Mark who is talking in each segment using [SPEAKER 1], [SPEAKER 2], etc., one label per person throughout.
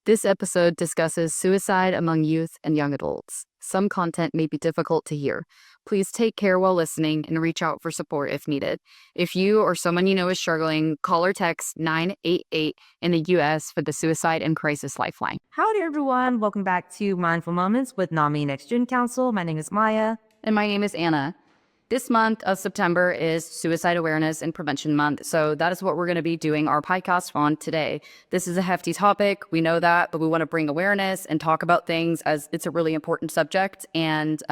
[SPEAKER 1] This episode discusses suicide among youth and young adults. Some content may be difficult to hear. Please take care while listening and reach out for support if needed. If you or someone you know is struggling, call or text 988 in the U.S. for the Suicide and Crisis Lifeline.
[SPEAKER 2] Howdy, everyone. Welcome back to Mindful Moments with NAMI Next Gen Council. My name is Maya.
[SPEAKER 1] And my name is Anna. This month of September is Suicide Awareness and Prevention Month, so that is what we're going to be doing our podcast on today. This is a hefty topic, we know that, but we want to bring awareness and talk about things as it's a really important subject and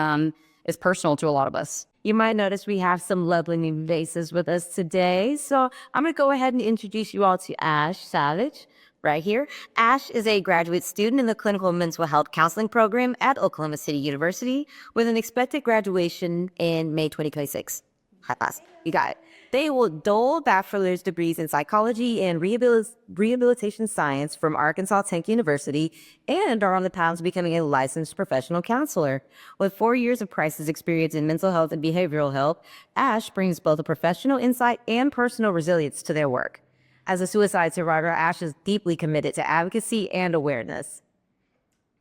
[SPEAKER 1] it's personal to a lot of us.
[SPEAKER 2] You might notice we have some lovely new faces with us today, so I'm going to go ahead and introduce you all to Ash Savage. Right here. Ash is a graduate student in the Clinical Mental Health Counseling Program at Oklahoma City University with an expected graduation in May 2026. High class. You got it. They will dole bachelor's degrees in psychology and rehabilitation science from Arkansas Tech University and are on the path to becoming a licensed professional counselor. With 4 years of crisis experience in mental health and behavioral health, Ash brings both a professional insight and personal resilience to their work. As a suicide survivor, Ash is deeply committed to advocacy and awareness.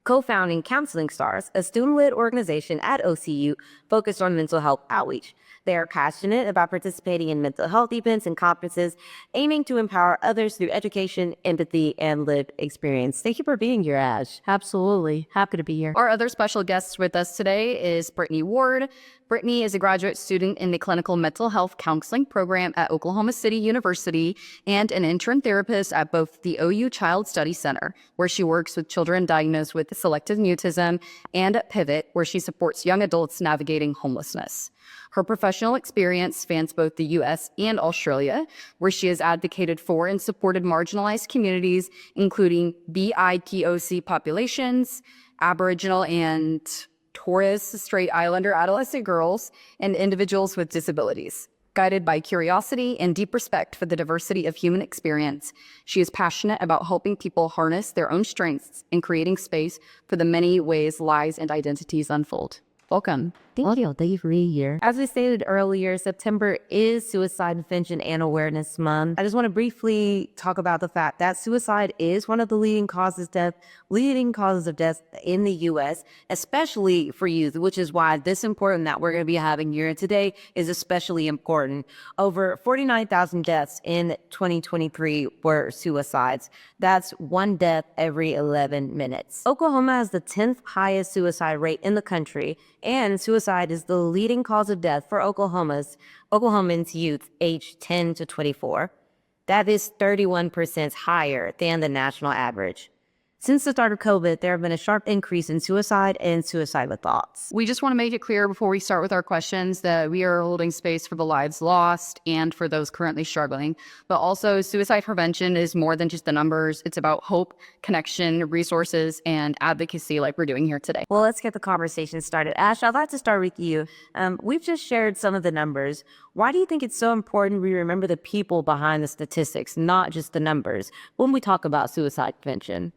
[SPEAKER 2] Co-founding Counseling Stars, a student-led organization at OCU focused on mental health outreach. They are passionate about participating in mental health events and conferences, aiming to empower others through education, empathy, and lived experience. Thank you for being here, Ash.
[SPEAKER 3] Absolutely. Happy to be here.
[SPEAKER 1] Our other special guest with us today is Brittany Ward. Brittany is a graduate student in the Clinical Mental Health Counseling Program at Oklahoma City University and an intern therapist at both the OU Child Study Center, where she works with children diagnosed with selective mutism, and at Pivot, where she supports young adults navigating homelessness. Her professional experience spans both the U.S. and Australia, where she has advocated for and supported marginalized communities, including BIPOC populations, Aboriginal and Torres Strait Islander adolescent girls, and individuals with disabilities. Guided by curiosity and deep respect for the diversity of human experience, she is passionate about helping people harness their own strengths and creating space for the many ways lives and identities unfold. Welcome.
[SPEAKER 2] Thank you for being here. As we stated earlier, September is Suicide Prevention and Awareness Month. I just want to briefly talk about the fact that suicide is one of the leading causes of death in the U.S., especially for youth, which is why this important that we're going to be having here today is especially important. Over 49,000 deaths in 2023 were suicides. That's one death every 11 minutes. Oklahoma has the 10th highest suicide rate in the country, and suicide is the leading cause of death for Oklahomans youth aged 10 to 24. That is 31% higher than the national average. Since the start of COVID, there have been a sharp increase in suicide and suicidal thoughts.
[SPEAKER 1] We just want to make it clear before we start with our questions that we are holding space for the lives lost and for those currently struggling. But also, suicide prevention is more than just the numbers. It's about hope, connection, resources, and advocacy like we're doing here today.
[SPEAKER 2] Well, let's get the conversation started. Ash, I'd like to start with you. We've just shared some of the numbers. Why do you think it's so important we remember the people behind the statistics, not just the numbers, when we talk about suicide prevention?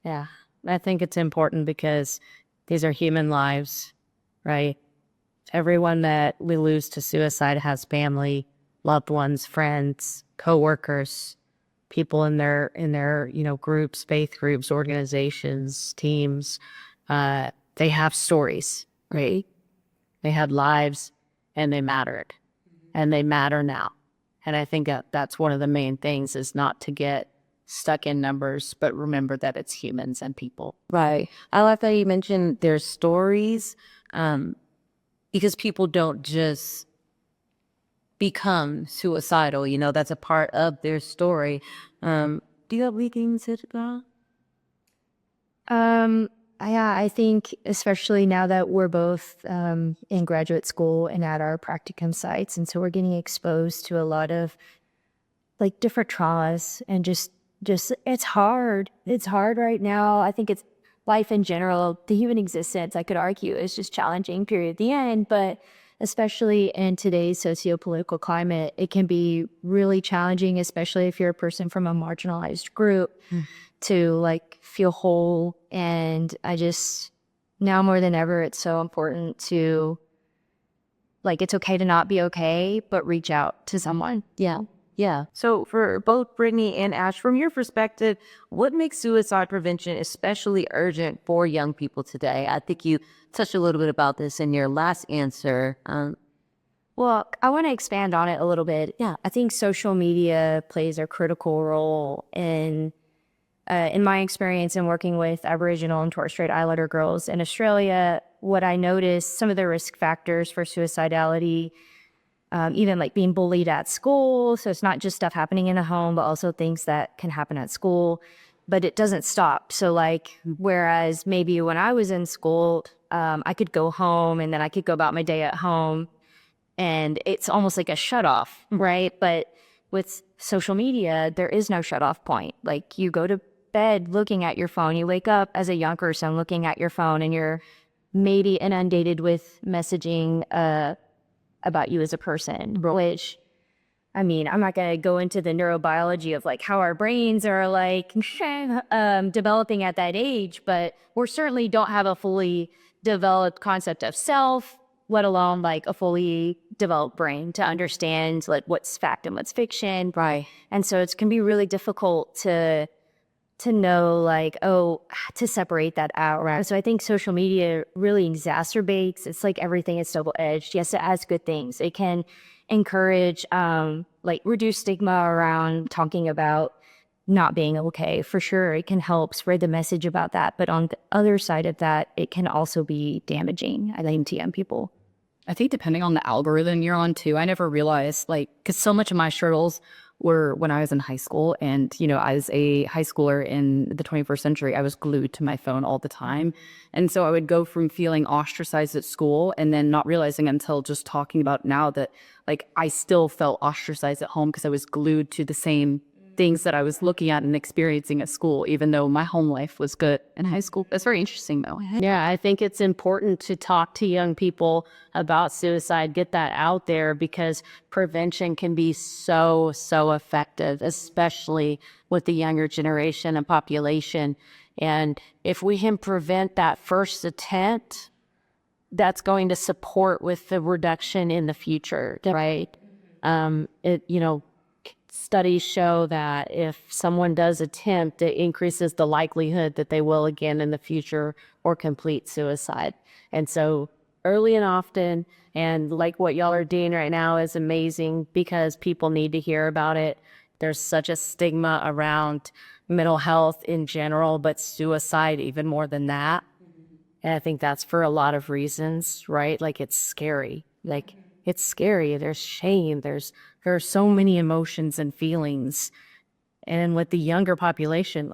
[SPEAKER 3] Yeah, I think it's important because these are human lives, right? Everyone that we lose to suicide has family, loved ones, friends, coworkers, people in their groups, faith groups, organizations, teams. They have stories, right? They had lives and they mattered, and they matter now. And I think that's one of the main things, is not to get stuck in numbers, but remember that it's humans and people.
[SPEAKER 2] Right. I like that you mentioned their stories, because people don't just become suicidal. That's a part of their story. Do you have anything to say about that?
[SPEAKER 3] Yeah, I think especially now that we're both in graduate school and at our practicum sites, and so we're getting exposed to a lot of like different traumas, and just it's hard. It's hard right now. I think it's life in general, the human existence, I could argue, is just challenging, period, at the end. But especially in today's socio-political climate, it can be really challenging, especially if you're a person from a marginalized group, to like feel whole. And now more than ever, it's so important to, like, it's okay to not be okay, but reach out to someone.
[SPEAKER 2] Yeah. Yeah. So for both Brittany and Ash, from your perspective, what makes suicide prevention especially urgent for young people today? I think you touched a little bit about this in your last answer.
[SPEAKER 3] Well, I want to expand on it a little bit.
[SPEAKER 2] Yeah.
[SPEAKER 3] I think social media plays a critical role in my experience in working with Aboriginal and Torres Strait Islander girls in Australia. What I noticed, some of the risk factors for suicidality, even like being bullied at school. So it's not just stuff happening in a home, but also things that can happen at school. But it doesn't stop. So like, whereas maybe when I was in school, I could go home and then I could go about my day at home, and it's almost like a shut off, right? But with social media, there is no shut off point. Like, you go to bed looking at your phone, you wake up as a young person looking at your phone, and you're maybe inundated with messaging about you as a person, which, I mean, I'm not going to go into the neurobiology of like how our brains are like developing at that age, but we certainly don't have a fully developed concept of self, let alone like a fully developed brain to understand like what's fact and what's fiction.
[SPEAKER 2] Right.
[SPEAKER 3] And so it can be really difficult to know like, oh, to separate that out, right? So I think social media really exacerbates, it's like everything is double-edged. Yes, it has good things. It can encourage, like reduce stigma around talking about not being okay. For sure, it can help spread the message about that. But on the other side of that, it can also be damaging, I think, to young people.
[SPEAKER 1] I think depending on the algorithm you're on too, I never realized, like, because so much of my struggles were when I was in high school, and, you know, as a high schooler in the 21st century, I was glued to my phone all the time. And so I would go from feeling ostracized at school and then not realizing until just talking about now that, like, I still felt ostracized at home because I was glued to the same things that I was looking at and experiencing at school, even though my home life was good in high school. That's very interesting, though.
[SPEAKER 4] Yeah, I think it's important to talk to young people about suicide, get that out there, because prevention can be so effective, especially with the younger generation and population. And if we can prevent that first attempt, that's going to support with the reduction in the future, right? Studies show that if someone does attempt, it increases the likelihood that they will again in the future or complete suicide. And so early and often, and like what y'all are doing right now is amazing because people need to hear about it. There's such a stigma around mental health in general, but suicide even more than that. And I think that's for a lot of reasons, right? Like, it's scary. Like, it's scary. There's shame. There are so many emotions and feelings. And with the younger population,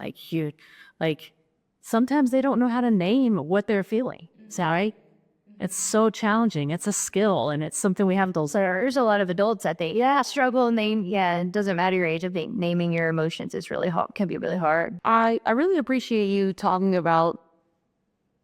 [SPEAKER 4] sometimes they don't know how to name what they're feeling. Sorry. It's so challenging. It's a skill, and it's something we have to.
[SPEAKER 3] So there's a lot of adults that they struggle, and it doesn't matter your age. I think naming your emotions is really hard, can be really hard.
[SPEAKER 2] I really appreciate you talking about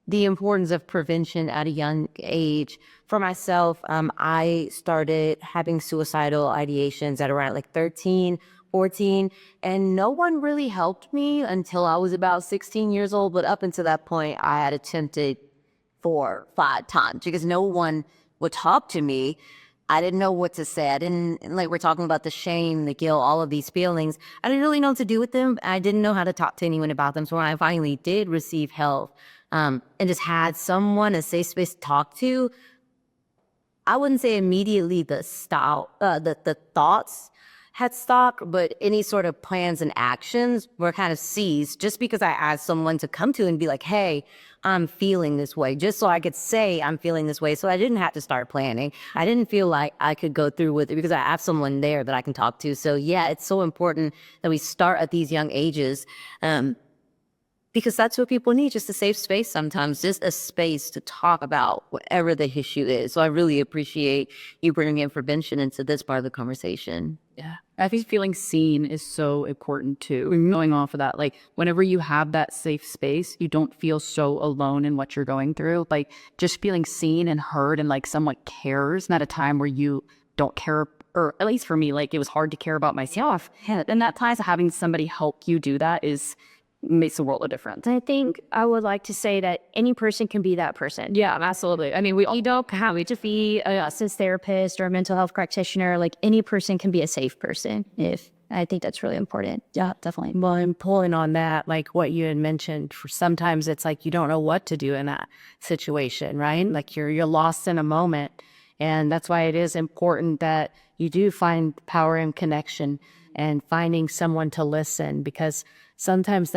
[SPEAKER 2] the importance of prevention at a young age. For myself, I started having suicidal ideations at around 13, 14, and no one really helped me until I was about 16 years old. But up until that point, I had attempted 4, 5 times because no one would talk to me. I didn't know what to say. I didn't, we're talking about the shame, the guilt, all of these feelings. I didn't really know what to do with them. I didn't know how to talk to anyone about them. So when I finally did receive help, and just had someone, a safe space to talk to, I wouldn't say immediately the thoughts had stopped, but any sort of plans and actions were kind of ceased just because I asked someone to come to and be like, hey, I'm feeling this way, just so I could say I'm feeling this way. So I didn't have to start planning. I didn't feel like I could go through with it because I have someone there that I can talk to. So yeah, it's so important that we start at these young ages. Because that's what people need, just a safe space sometimes, just a space to talk about whatever the issue is. So I really appreciate you bringing in prevention into this part of the conversation.
[SPEAKER 1] Yeah. I think feeling seen is so important too. Going off of that, whenever you have that safe space, you don't feel so alone in what you're going through. Just feeling seen and heard and someone cares, not a time where you don't care, or at least for me, it was hard to care about myself. And that time having somebody help you do that is makes a world of difference.
[SPEAKER 3] I think I would like to say that any person can be that person.
[SPEAKER 1] Yeah, absolutely. I mean, we all
[SPEAKER 3] You don't have to be a licensed therapist or a mental health practitioner. Like any person can be a safe person. If I think that's really important.
[SPEAKER 1] yeah, definitely.
[SPEAKER 4] Well, and pulling on that, like what you had mentioned, for sometimes it's like you don't know what to do in that situation, right? Like you're lost in a moment. And that's why it is important that you do find power in connection and finding someone to listen, because sometimes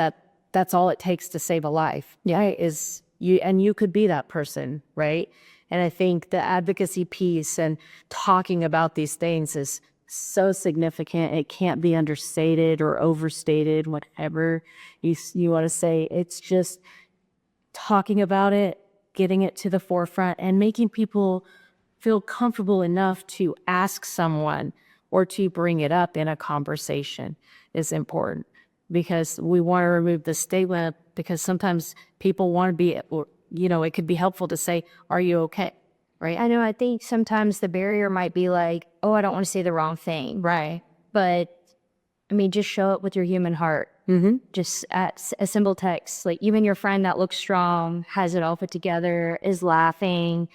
[SPEAKER 4] that's all it takes to save a life. Yeah, is you, and you could be that person, right? And I think the advocacy piece and talking about these things is so significant. It can't be understated or overstated, whatever you want to say. It's just talking about it, getting it to the forefront, and making people feel comfortable enough to ask someone or to bring it up in a conversation is important, because we want to remove the stigma, because sometimes people want to be, or, it could be helpful to say, are you okay? Right?
[SPEAKER 3] I know, I think sometimes the barrier might be like, oh, I don't want to say the wrong thing.
[SPEAKER 4] Right.
[SPEAKER 3] But I mean, just show it with your human heart. Just at a simple text, like even your friend that looks strong, has it all put together, is laughing.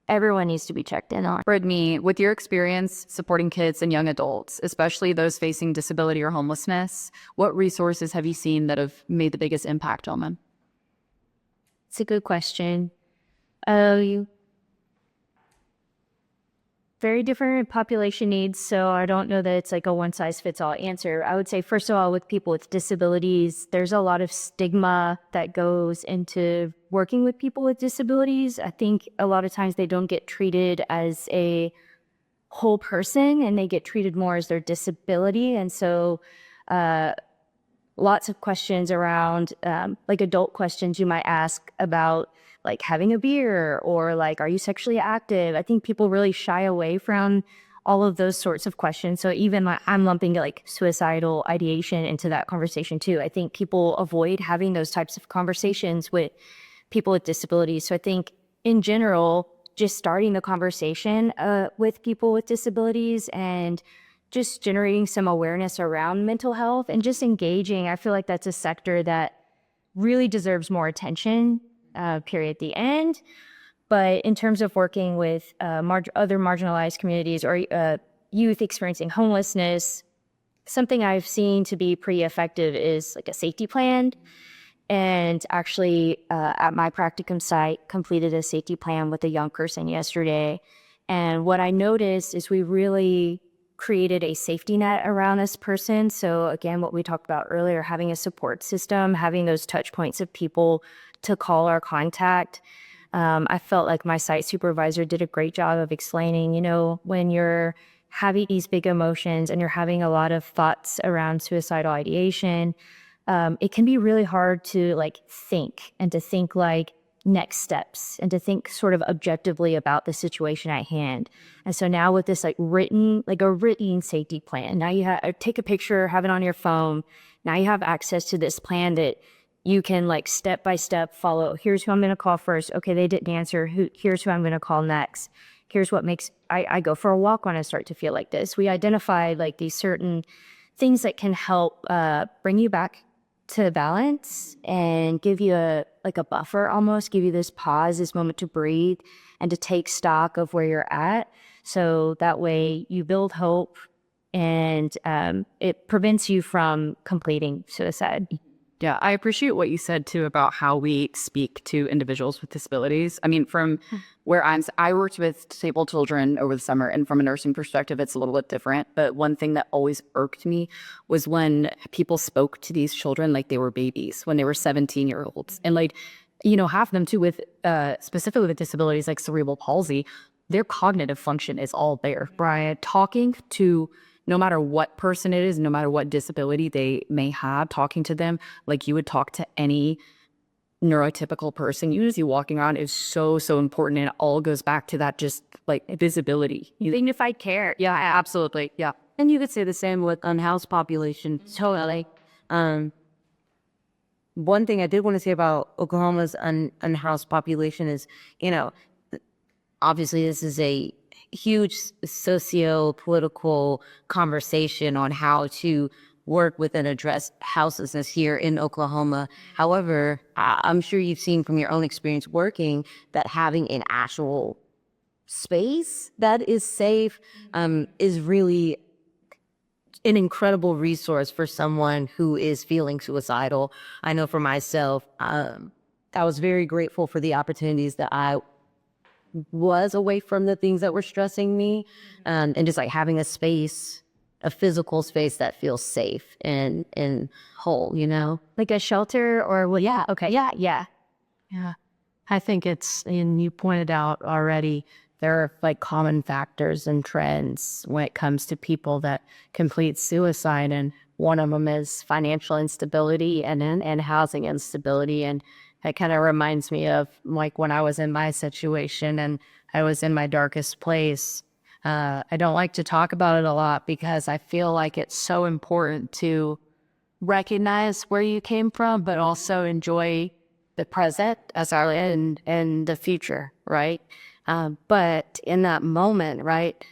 [SPEAKER 3] Everyone needs to be checked in on.
[SPEAKER 1] Brittany, with your experience supporting kids and young adults, especially those facing disability or homelessness, what resources have you seen that have made the biggest impact on them?
[SPEAKER 3] It's a good question. Very different population needs, so I don't know that it's like a one-size-fits-all answer. I would say, first of all, with people with disabilities, there's a lot of stigma that goes into working with people with disabilities. I think a lot of times they don't get treated as a whole person, and they get treated more as their disability. And so lots of questions around, like adult questions you might ask about, like having a beer, or like, are you sexually active? I think people really shy away from all of those sorts of questions. So even like, I'm lumping like suicidal ideation into that conversation too. I think people avoid having those types of conversations with people with disabilities. So I think in general, just starting the conversation with people with disabilities and just generating some awareness around mental health and just engaging. I feel like that's a sector that really deserves more attention. Period at the end. But in terms of working with other marginalized communities or youth experiencing homelessness, something I've seen to be pretty effective is like a safety plan. And actually at my practicum site, completed a safety plan with a young person yesterday. And what I noticed is we really created a safety net around this person. So again, what we talked about earlier, having a support system, having those touch points of people to call or contact. I felt like my site supervisor did a great job of explaining, when you're having these big emotions and you're having a lot of thoughts around suicidal ideation, it can be really hard to like think and to think like next steps and to think sort of objectively about the situation at hand. And so now with this like a written safety plan, now you take a picture, have it on your phone. Now you have access to this plan that you can like step by step follow. Here's who I'm going to call first. Okay, they didn't answer. Here's who I'm going to call next. Here's what makes I go for a walk when I start to feel like this. We identified like these certain things that can help bring you back to balance and give you a buffer, almost give you this pause, this moment to breathe and to take stock of where you're at. So that way you build hope and it prevents you from completing suicide.
[SPEAKER 1] Yeah, I appreciate what you said too about how we speak to individuals with disabilities. I mean, from where I worked with disabled children over the summer, and from a nursing perspective, it's a little bit different. But one thing that always irked me was when people spoke to these children like they were babies, when they were 17-year-olds. And like, half of them too with specifically with disabilities like cerebral palsy, their cognitive function is all there. Brian, talking to no matter what person it is, no matter what disability they may have, talking to them like you would talk to any neurotypical person you see walking around is so, so important. And it all goes back to that just like visibility.
[SPEAKER 3] Dignified care.
[SPEAKER 1] Yeah, absolutely. Yeah.
[SPEAKER 4] And you could say the same with unhoused population.
[SPEAKER 3] Totally.
[SPEAKER 2] One thing I did want to say about Oklahoma's unhoused population is, obviously this is a huge socio-political conversation on how to work with and address houselessness here in Oklahoma. However, I'm sure you've seen from your own experience working that having an actual space that is safe is really an incredible resource for someone who is feeling suicidal. I know for myself, I was very grateful for the opportunities that I was away from the things that were stressing me, and just like having a space, a physical space that feels safe and whole, you know?
[SPEAKER 3] Like a shelter or, well, yeah, okay, yeah.
[SPEAKER 4] Yeah. I think and you pointed out already, there are like common factors and trends when it comes to people that complete suicide. And one of them is financial instability and housing instability. And it kind of reminds me of like when I was in my situation and I was in my darkest place. I don't like to talk about it a lot because I feel like it's so important to recognize where you came from, but also enjoy the present as our and the future, right? But in that moment, right,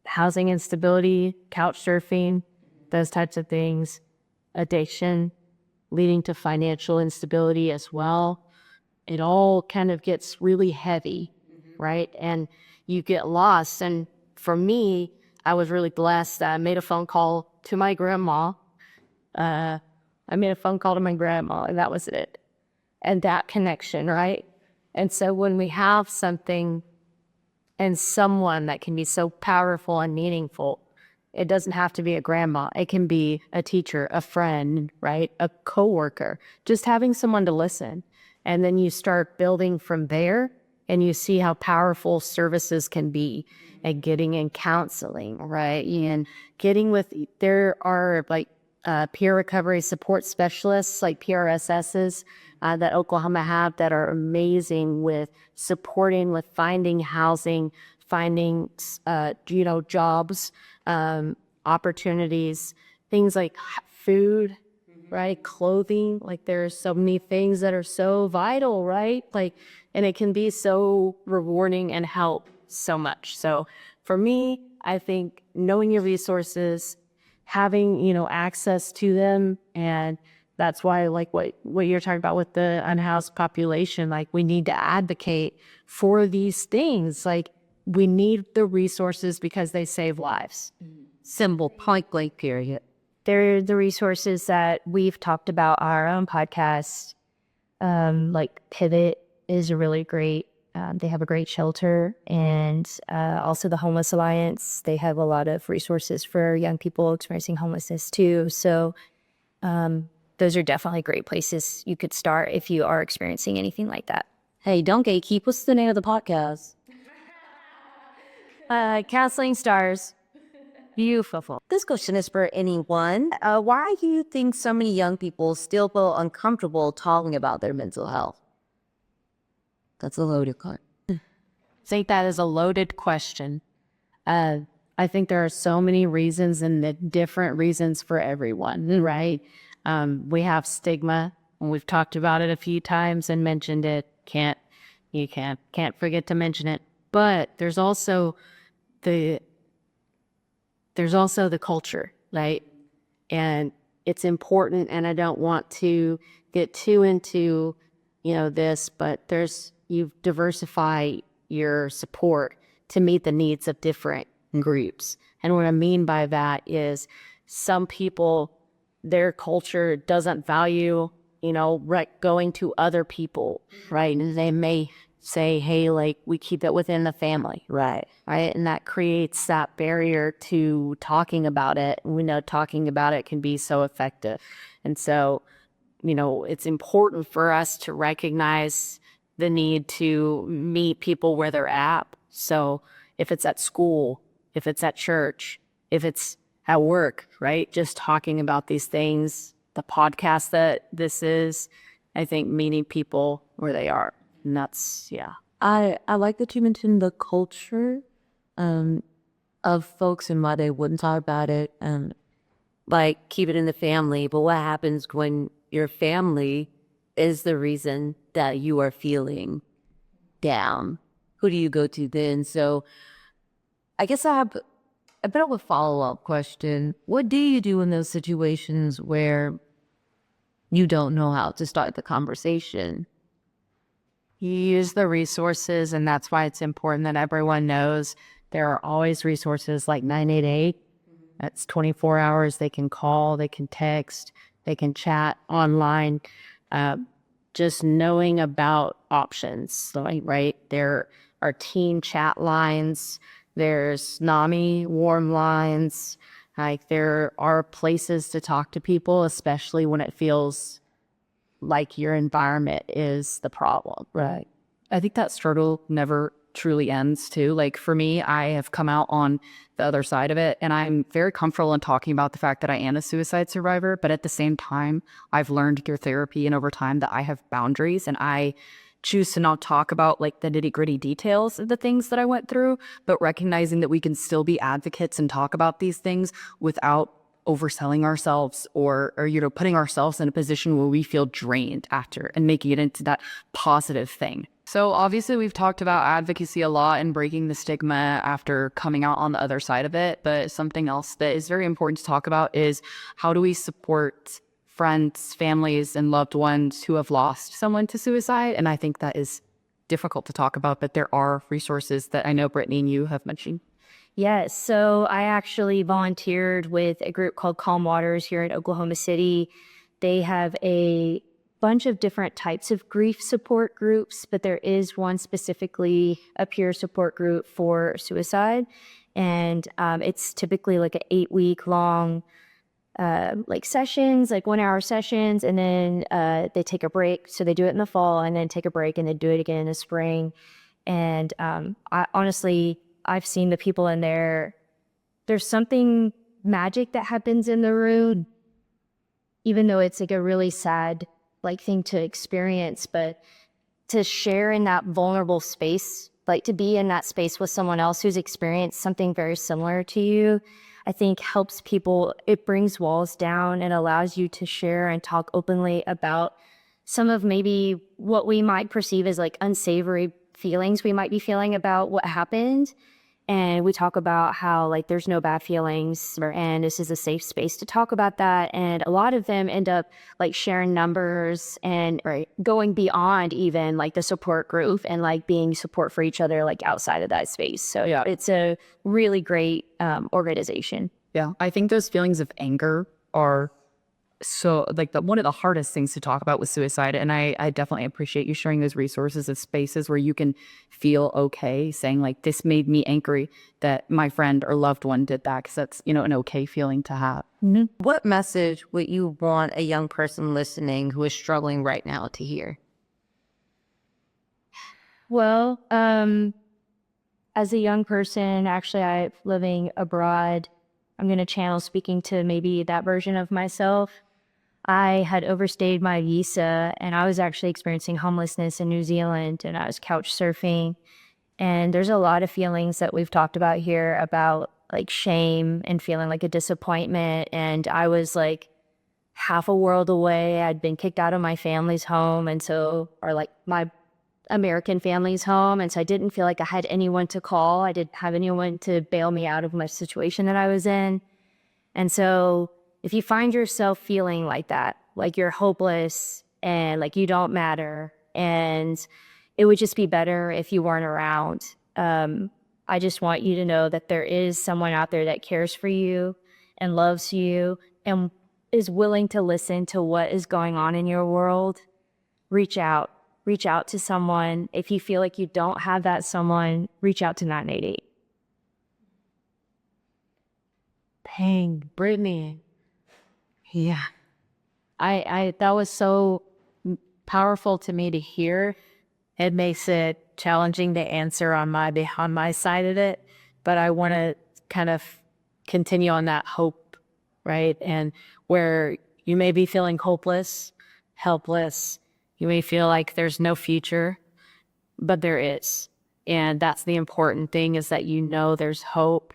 [SPEAKER 4] housing instability, couch surfing, those types of things, addiction, leading to financial instability as well. It all kind of gets really heavy, right? And you get lost. And for me, I was really blessed that I made a phone call to my grandma. And that was it. And that connection, right? And so when we have something and someone that can be so powerful and meaningful, it doesn't have to be a grandma. It can be a teacher, a friend, right? A coworker, just having someone to listen. And then you start building from there and you see how powerful services can be and getting in counseling, right? And there are like peer recovery support specialists, like PRSSs, that Oklahoma have that are amazing with supporting, with finding housing, finding, jobs, opportunities, things like food, right? Clothing, like there's so many things that are so vital, right? Like, and it can be so rewarding and help so much. So for me, I think knowing your resources, having, access to them, and that's why, like what you're talking about with the unhoused population, like we need to advocate for these things. Like we need the resources because they save lives.
[SPEAKER 2] Simple, point blank, period.
[SPEAKER 3] They're the resources that we've talked about on our own podcast. Like Pivot is a really great, they have a great shelter, and also the Homeless Alliance. They have a lot of resources for young people experiencing homelessness too. So those are definitely great places you could start if you are experiencing anything like that.
[SPEAKER 2] Hey, don't gatekeep. What's the name of the podcast?
[SPEAKER 3] Counseling Stars. Beautiful.
[SPEAKER 2] This question is for anyone. Why do you think so many young people still feel uncomfortable talking about their mental health? That's a loaded question.
[SPEAKER 4] I think that is a loaded question. I think there are so many reasons and the different reasons for everyone, right? We have stigma, and we've talked about it a few times and mentioned it. Can't forget to mention it. But there's also the culture, right? And it's important, and I don't want to get too into, this, but you diversify your support to meet the needs of different groups. And what I mean by that is some people, their culture doesn't value, going to other people, right? And they may say, hey, like we keep it within the family. Right. And that creates that barrier to talking about it. We know talking about it can be so effective. And so, it's important for us to recognize the need to meet people where they're at. So if it's at school, if it's at church, if it's at work, right? Just talking about these things, the podcast that this is, I think meeting people where they are. And that's, yeah.
[SPEAKER 2] I like that you mentioned the culture of folks and why they wouldn't talk about it and like keep it in the family. But what happens when your family is the reason that you are feeling down? Who do you go to then? So I guess I have A bit of a follow-up question. What do you do in those situations where you don't know how to start the conversation?
[SPEAKER 4] You use the resources, and that's why it's important that everyone knows there are always resources like 988. That's 24 hours. They can call, they can text, they can chat online. Just knowing about options, like, right? There are teen chat lines. There's NAMI warm lines. Like, there are places to talk to people, especially when it feels like your environment is the problem.
[SPEAKER 1] Right. I think that struggle never truly ends too. Like for me, I have come out on the other side of it, and I'm very comfortable in talking about the fact that I am a suicide survivor. But at the same time, I've learned through therapy and over time that I have boundaries, and I choose to not talk about like the nitty gritty details of the things that I went through, but recognizing that we can still be advocates and talk about these things without overselling ourselves or putting ourselves in a position where we feel drained after and making it into that positive thing. So obviously we've talked about advocacy a lot and breaking the stigma after coming out on the other side of it. But something else that is very important to talk about is how do we support friends, families, and loved ones who have lost someone to suicide? And I think that is difficult to talk about, but there are resources that I know Brittany and you have mentioned.
[SPEAKER 3] Yes. So I actually volunteered with a group called Calm Waters here in Oklahoma City. They have a bunch of different types of grief support groups, but there is one specifically a peer support group for suicide. And it's typically like an 8-week long like sessions, like 1-hour sessions. And then they take a break. So they do it in the fall and then take a break and then do it again in the spring. And I've seen the people in there. There's something magic that happens in the room, even though it's like a really sad like thing to experience, but to share in that vulnerable space, like to be in that space with someone else who's experienced something very similar to you, I think helps people. It brings walls down and allows you to share and talk openly about some of maybe what we might perceive as like unsavory feelings we might be feeling about what happened. And we talk about how like there's no bad feelings and this is a safe space to talk about that. And a lot of them end up like sharing numbers and going beyond even like the support group and like being support for each other like outside of that space. So yeah, it's a really great organization.
[SPEAKER 1] Yeah, I think those feelings of anger are so like one of the hardest things to talk about with suicide. And I definitely appreciate you sharing those resources of spaces where you can feel okay saying like, this made me angry that my friend or loved one did that, because that's, an okay feeling to have.
[SPEAKER 2] Mm-hmm. What message would you want a young person listening who is struggling right now to hear?
[SPEAKER 3] Well, as a young person, actually, I'm living abroad. I'm going to channel speaking to maybe that version of myself. I had overstayed my visa and I was actually experiencing homelessness in New Zealand, and I was couch surfing. And there's a lot of feelings that we've talked about here about like shame and feeling like a disappointment. And I was like half a world away. I'd been kicked out of my family's home. And so, or like my American family's home. And so I didn't feel like I had anyone to call. I didn't have anyone to bail me out of my situation that I was in. And so if you find yourself feeling like that, like you're hopeless and like you don't matter, and it would just be better if you weren't around. I just want you to know that there is someone out there that cares for you and loves you and is willing to listen to what is going on in your world. Reach out to someone. If you feel like you don't have that someone, reach out to 988.
[SPEAKER 4] Dang, Brittany. Yeah. I that was so powerful to me to hear. It makes it challenging to answer on my side of it, but I want to kind of continue on that hope, right? And where you may be feeling hopeless, helpless, you may feel like there's no future, but there is. And that's the important thing, is that there's hope.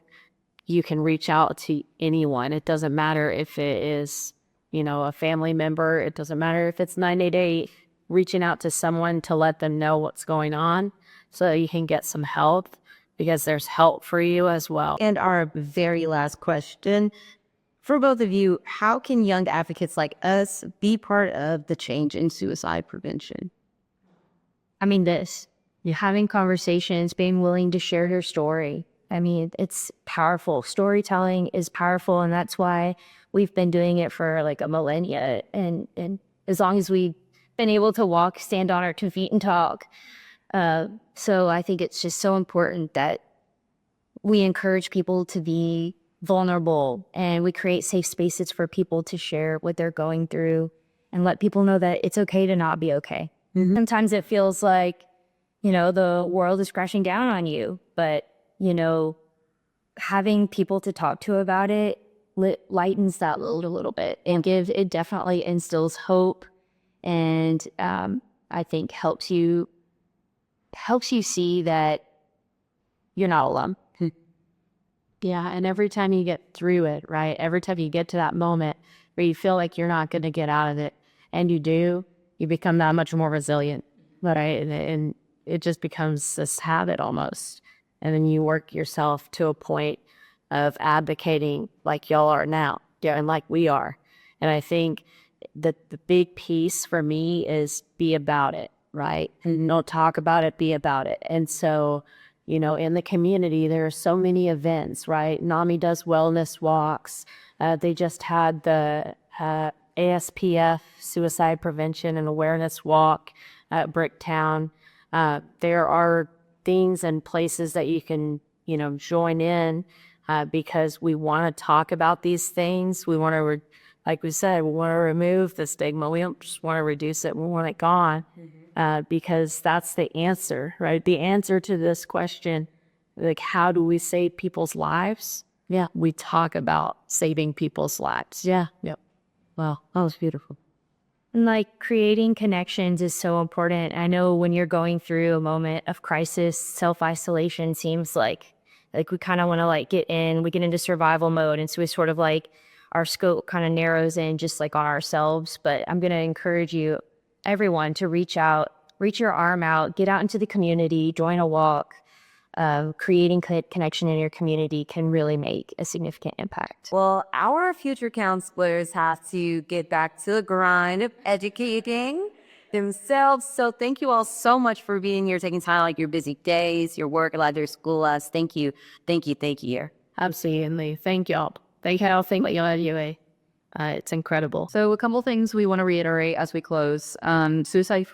[SPEAKER 4] You can reach out to anyone. It doesn't matter if it is, a family member. It doesn't matter if it's 988. Reaching out to someone to let them know what's going on so that you can get some help, because there's help for you as well.
[SPEAKER 2] And our very last question for both of you, how can young advocates like us be part of the change in suicide prevention?
[SPEAKER 3] I mean, you're having conversations, being willing to share your story. I mean, it's powerful. Storytelling is powerful, and that's why we've been doing it for like a millennia. And as long as we've been able to walk, stand on our 2 feet and talk. So I think it's just so important that we encourage people to be vulnerable, and we create safe spaces for people to share what they're going through and let people know that it's okay to not be okay. Sometimes it feels like, the world is crashing down on you, but, having people to talk to about it lightens that load a little bit, and it definitely instills hope, and I think helps you see that you're not alone.
[SPEAKER 4] Yeah, and every time you get through it, right? Every time you get to that moment where you feel like you're not going to get out of it, and you do, you become that much more resilient, right? And it just becomes this habit almost. And then you work yourself to a point of advocating like y'all are now, yeah, and like we are. And I think that the big piece for me is be about it, right? And don't talk about it, be about it. And so, in the community, there are so many events, right? NAMI does wellness walks. They just had the ASPF Suicide Prevention and Awareness Walk at Bricktown. There are things and places that you can, join in because we want to talk about these things. We want to, like we said, we want to remove the stigma. We don't just want to reduce it. We want it gone because that's the answer, right? The answer to this question, like, how do we save people's lives? Yeah, we talk about saving people's lives. Yeah. Yep. Wow, that was beautiful.
[SPEAKER 3] And like creating connections is so important. I know when you're going through a moment of crisis, self-isolation seems like we kind of want to we get into survival mode. And so we sort of our scope kind of narrows in just on ourselves. But I'm going to encourage everyone to reach your arm out, get out into the community, join a walk. Creating connection in your community can really make a significant impact.
[SPEAKER 2] Well, our future counselors have to get back to the grind of educating themselves. So thank you all so much for being here, taking time your busy days, your work, a lot of your school lives. Thank you.
[SPEAKER 4] Absolutely. Thank y'all. Thank y'all. Thank y'all anyway. It's incredible.
[SPEAKER 1] So a couple things we want to reiterate as we close. Suicide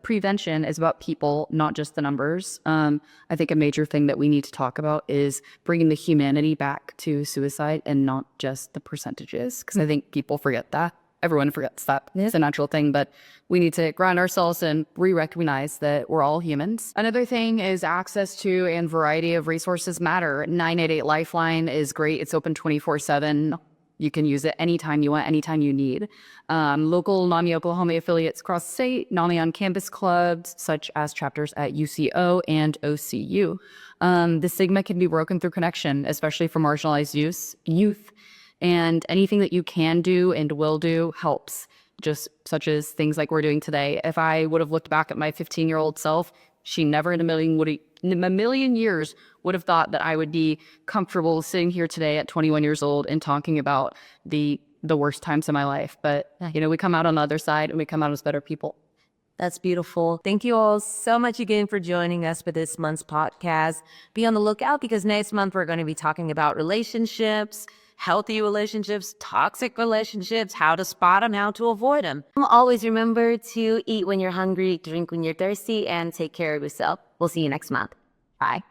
[SPEAKER 1] prevention is about people, not just the numbers. I think a major thing that we need to talk about is bringing the humanity back to suicide and not just the percentages, because I think people forget that. Everyone forgets that. It's a natural thing, but we need to ground ourselves and recognize that we're all humans. Another thing is access to and variety of resources matter. 988 Lifeline is great. It's open 24/7. You can use it anytime you want, anytime you need. Local NAMI Oklahoma affiliates across the state, NAMI on campus clubs, such as chapters at UCO and OCU. The stigma can be broken through connection, especially for marginalized youth. And anything that you can do and will do helps, just such as things like we're doing today. If I would have looked back at my 15-year-old self, she never in a million years would have thought that I would be comfortable sitting here today at 21 years old and talking about the worst times of my life. But, we come out on the other side and we come out as better people.
[SPEAKER 2] That's beautiful. Thank you all so much again for joining us for this month's podcast. Be on the lookout because next month we're going to be talking about relationships, healthy relationships, toxic relationships, how to spot them, how to avoid them. Always remember to eat when you're hungry, drink when you're thirsty, and take care of yourself. We'll see you next month. Bye.